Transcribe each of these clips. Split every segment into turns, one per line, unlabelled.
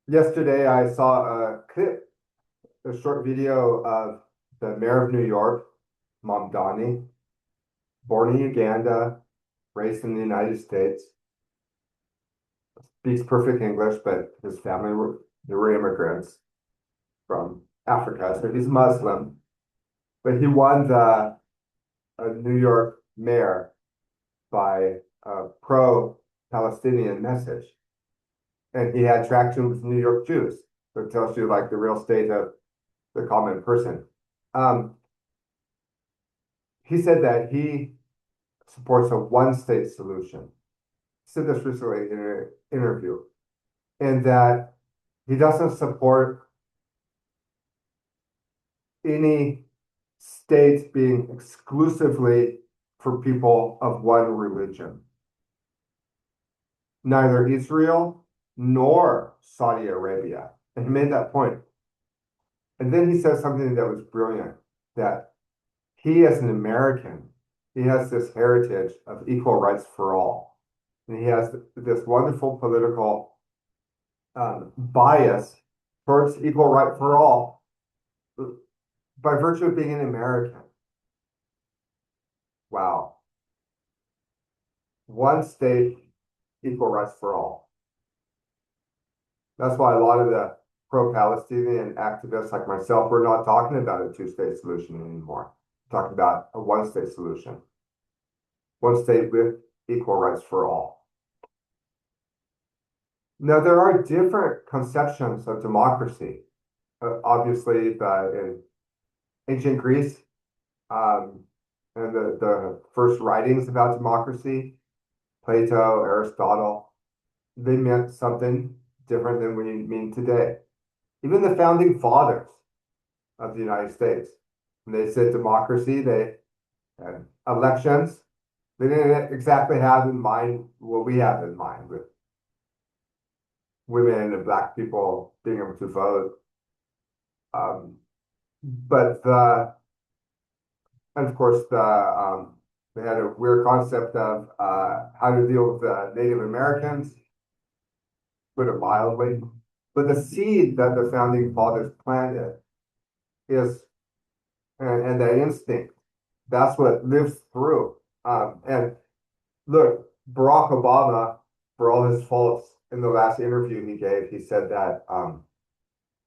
Yesterday, I saw a clip, a short video of the mayor of New York, Mamdani, born in Uganda, raised in the United States, speaks perfect English, but his family were immigrants from Africa, so he's Muslim. But he won the New York mayor by a pro-Palestinian message, and he had traction with New York Jews. So it tells you like the real state of the common person. Um, he said that he supports a one-state solution. He said this recently in an interview, and that he doesn't support any state being exclusively for people of one religion. Neither Israel nor Saudi Arabia. And he made that point. And then he said something that was brilliant, that he, as an American, he has this heritage of equal rights for all. And he has this wonderful political bias towards equal right for all by virtue of being an American. Wow. One state, equal rights for all. That's why a lot of the pro-Palestinian activists like myself, we're not talking about a two-state solution anymore. We're talking about a one-state solution. One state with equal rights for all. Now, there are different conceptions of democracy. Obviously, in ancient Greece, and the first writings about democracy, Plato, Aristotle, they meant something different than we mean today. Even the founding fathers of the United States, when they said democracy, they had elections. They didn't exactly have in mind what we have in mind with women and black people being able to vote. But and of course, they had a weird concept of how to deal with Native Americans, put it mildly. But the seed that the founding fathers planted is, and the instinct, that's what lives through. And look, Barack Obama, for all his faults, in the last interview he gave, he said that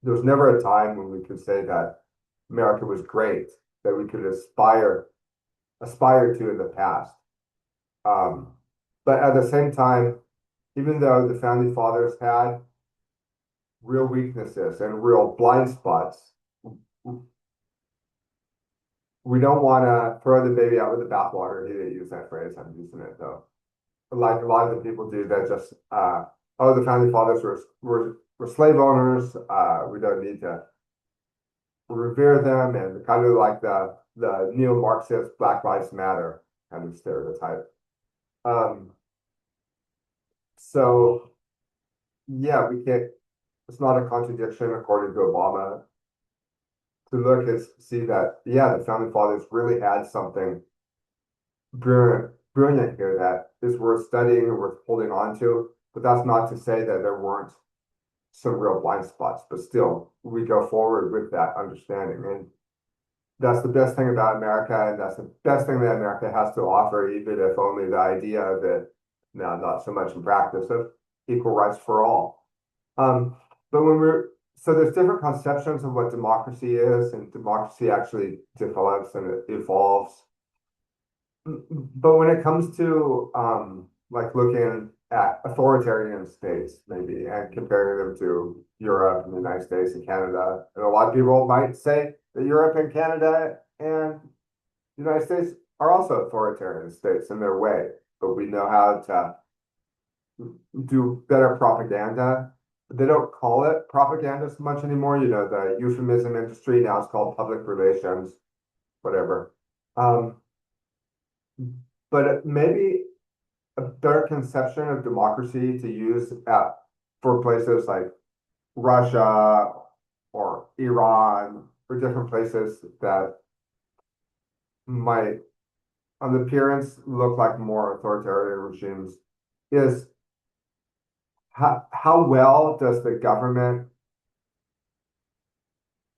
there was never a time when we could say that America was great, that we could aspire to in the past. But at the same time, even though the founding fathers had real weaknesses and real blind spots, we don't want to throw the baby out with the bathwater. He didn't use that phrase. I'm using it though. Like a lot of the people do that just, oh, the founding fathers were slave owners. We don't need to revere them, and kind of like the neo-Marxist Black Lives Matter kind of stereotype. Um, so yeah, we can't, it's not a contradiction according to Obama to look and see that, yeah, the founding fathers really had something brilliant here that is worth studying and worth holding on to. But that's not to say that there weren't some real blind spots, but still, we go forward with that understanding. And that's the best thing about America, and that's the best thing that America has to offer, even if only the idea of it, now not so much in practice, of equal rights for all. But so there's different conceptions of what democracy is, and democracy actually develops and it evolves. But when it comes to like looking at authoritarian states, maybe, and comparing them to Europe and the United States and Canada, and a lot of people might say that Europe and Canada and the United States are also authoritarian states in their way, but we know how to do better propaganda. They don't call it propaganda so much anymore. You know, the euphemism industry now it's called public relations, whatever. But maybe a better conception of democracy to use for places like Russia or Iran or different places that might, on the appearance, look like more authoritarian regimes is how well does the government,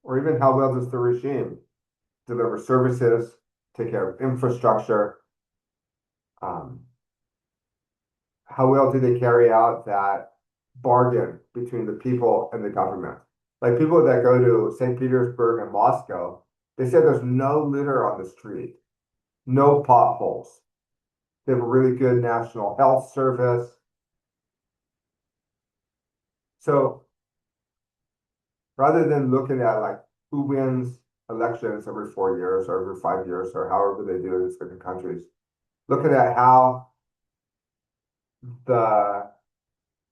or even how well does the regime deliver services, take care of infrastructure? Um, how well do they carry out that bargain between the people and the government? Like people that go to St. Petersburg and Moscow, they say there's no litter on the street, no potholes. They have a really good national health service. So rather than looking at like who wins elections every 4 years or every 5 years or however they do it in different countries, looking at how the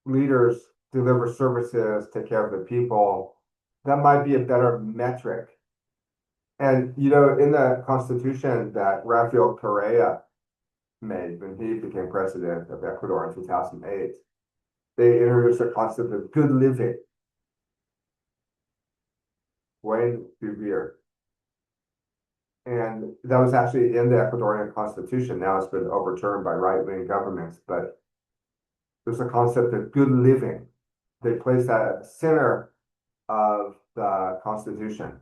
leaders deliver services, take care of the people, that might be a better metric. And you know, in the Constitution that Rafael Correa made when he became president of Ecuador in 2008, they introduced a concept of good living, buen vivir. And that was actually in the Ecuadorian Constitution. Now it's been overturned by right-wing governments, but there's a concept of good living. They place that at the center of the Constitution.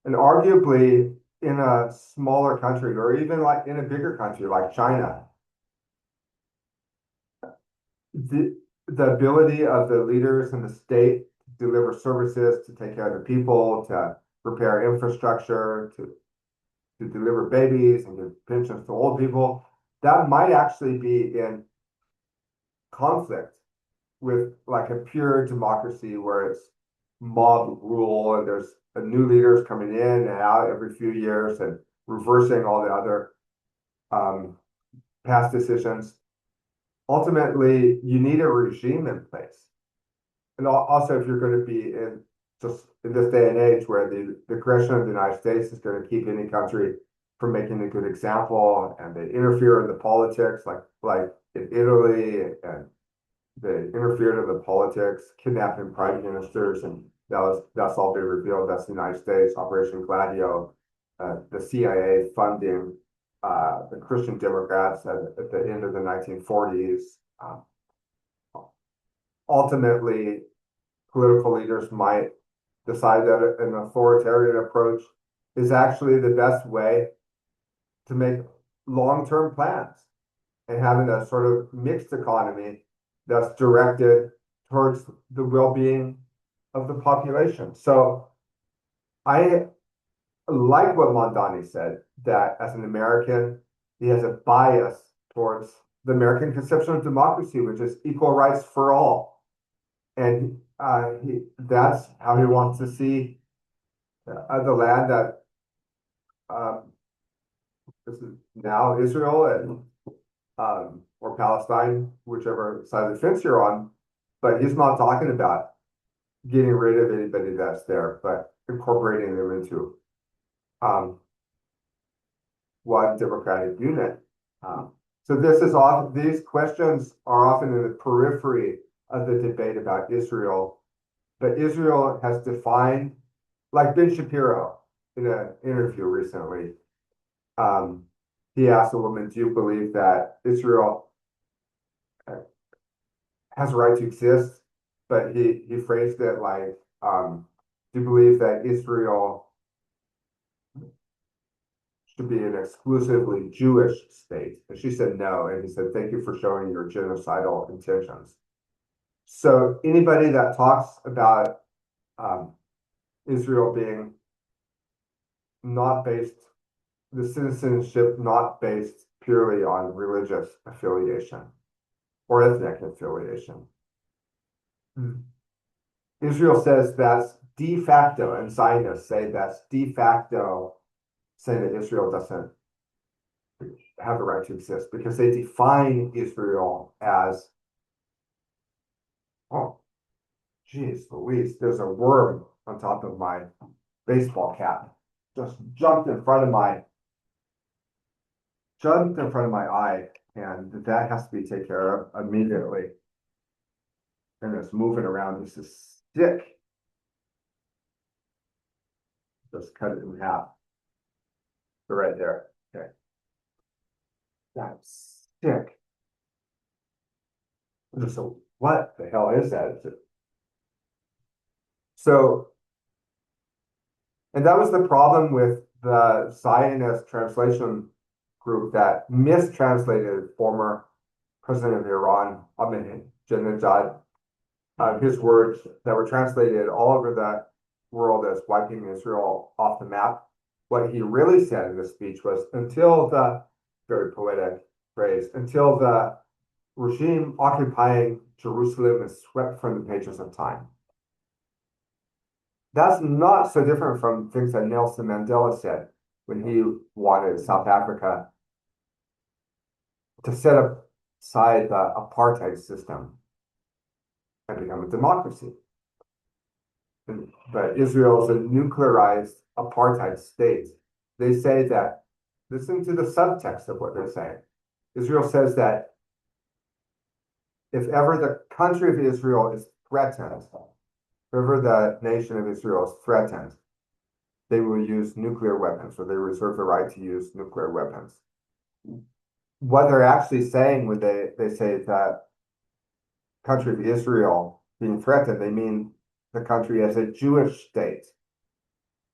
And arguably in a smaller country or even like in a bigger country like China, the ability of the leaders in the state to deliver services, to take care of the people, to repair infrastructure, to deliver babies and give pensions to old people, that might actually be in conflict with like a pure democracy where it's mob rule and there's new leaders coming in and out every few years and reversing all the other past decisions. Ultimately, you need a regime in place. And also, if you're going to be in just in this day and age where the aggression of the United States is going to keep any country from making a good example, and they interfere in the politics, like in Italy, and they interfered in the politics, kidnapping prime ministers, and that's all been revealed. That's the United States, Operation Gladio, the CIA funding the Christian Democrats at the end of the 1940s. Ultimately, political leaders might decide that an authoritarian approach is actually the best way to make long-term plans and having a sort of mixed economy that's directed towards the well-being of the population. So I like what Mondani said, that as an American, he has a bias towards the American conception of democracy, which is equal rights for all. And that's how he wants to see the land that this is now Israel and or Palestine, whichever side of the fence you're on. But he's not talking about getting rid of anybody that's there, but incorporating them into one democratic unit. So this is often, these questions are often in the periphery of the debate about Israel, but Israel has defined, like Ben Shapiro in an interview recently, he asked a woman, do you believe that Israel has a right to exist? But he phrased it like, do you believe that Israel should be an exclusively Jewish state? And she said no. And he said, thank you for showing your genocidal intentions. So anybody that talks about Israel being not based, the citizenship not based purely on religious affiliation or ethnic affiliation. Israel says that's de facto, and Zionists say that's de facto, saying that Israel doesn't have the right to exist because they define Israel as, oh, geez Louise, there's a worm on top of my baseball cap. Just jumped in front of my eye, and that has to be taken care of immediately. And it's moving around. This is stick. Just cut it in half. So right there. Okay. That's stick. Just a what the hell is that? So, and that was the problem with the Zionist translation group that mistranslated former president of Iran, Ahmadinejad, his words that were translated all over the world as wiping Israel off the map. What he really said in the speech was until the, very poetic phrase, until the regime occupying Jerusalem is swept from the pages of time. That's not so different from things that Nelson Mandela said when he wanted South Africa to set aside the apartheid system and become a democracy. But Israel is a nuclearized apartheid state. They say that, listen to the subtext of what they're saying. Israel says that if ever the country of Israel is threatened, if ever the nation of Israel is threatened, they will use nuclear weapons, or they reserve the right to use nuclear weapons. What they're actually saying when they say that country of Israel being threatened, they mean the country as a Jewish state.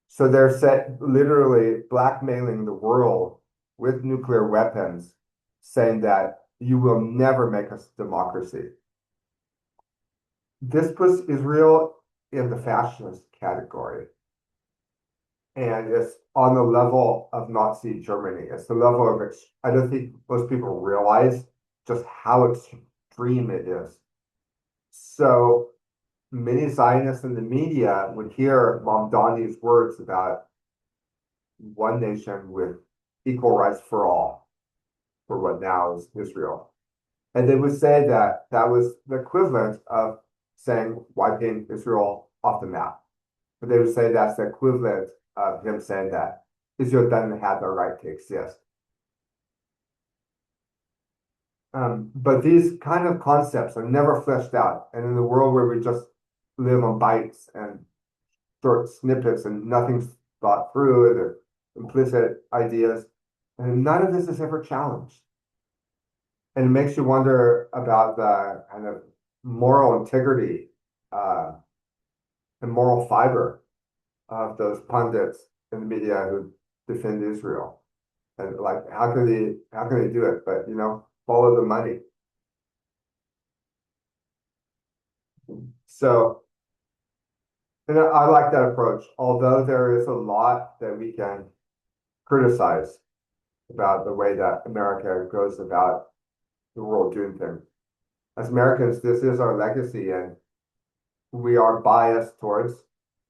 So they're literally blackmailing the world with nuclear weapons, saying that you will never make us democracy. This puts Israel in the fascist category. And it's on the level of Nazi Germany. It's the level of, I don't think most people realize just how extreme it is. So many Zionists in the media would hear Mamdani's words about one nation with equal rights for all, for what now is Israel. And they would say that that was the equivalent of saying wiping Israel off the map. But they would say that's the equivalent of him saying that Israel doesn't have the right to exist. But these kind of concepts are never fleshed out. And in the world where we just live on bytes and short snippets and nothing's thought through, they're implicit ideas, and none of this is ever challenged. And it makes you wonder about the kind of moral integrity and moral fiber of those pundits in the media who defend Israel. And like, how can they do it? But follow the money. So, and I like that approach, although there is a lot that we can criticize about the way that America goes about the world doing things. As Americans, this is our legacy, and we are biased towards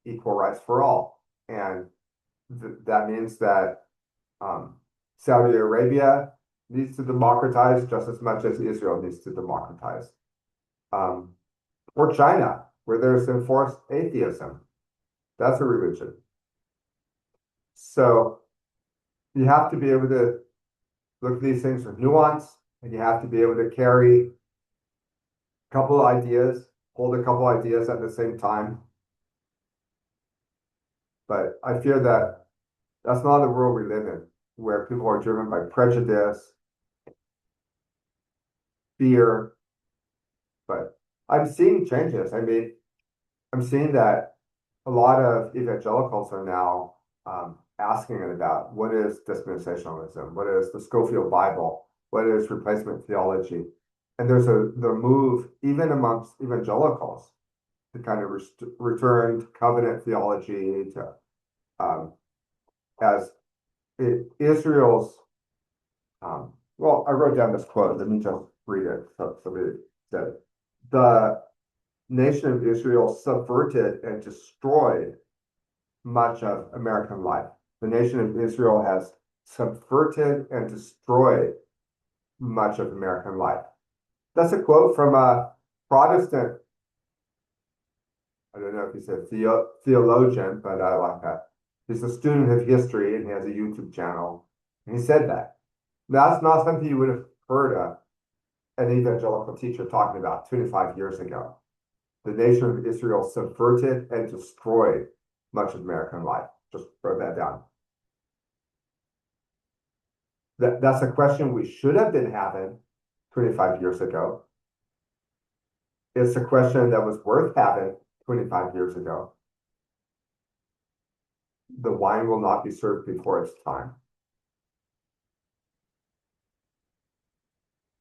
equal rights for all. And that means that Saudi Arabia needs to democratize just as much as Israel needs to democratize. Or China, where there's enforced atheism. That's a religion. So you have to be able to look at these things with nuance, and you have to be able to carry a couple of ideas, hold a couple of ideas at the same time. But I fear that that's not the world we live in, where people are driven by prejudice, fear. But I'm seeing changes. I mean, I'm seeing that a lot of evangelicals are now asking about what is dispensationalism, what is the Scofield Bible, what is replacement theology. And there's the move, even amongst evangelicals, to kind of return to covenant theology, to as Israel's, well, I wrote down this quote. Let me just read it. So somebody said it. The nation of Israel subverted and destroyed much of American life. The nation of Israel has subverted and destroyed much of American life. That's a quote from a Protestant, I don't know if he's a theologian, but I like that. He's a student of history and he has a YouTube channel. And he said that. That's not something you would have heard an evangelical teacher talking about 25 years ago. The nation of Israel subverted and destroyed much of American life. Just wrote that down. That's a question we should have been having 25 years ago. it's a question that was worth having 25 years ago. The wine will not be served before its time.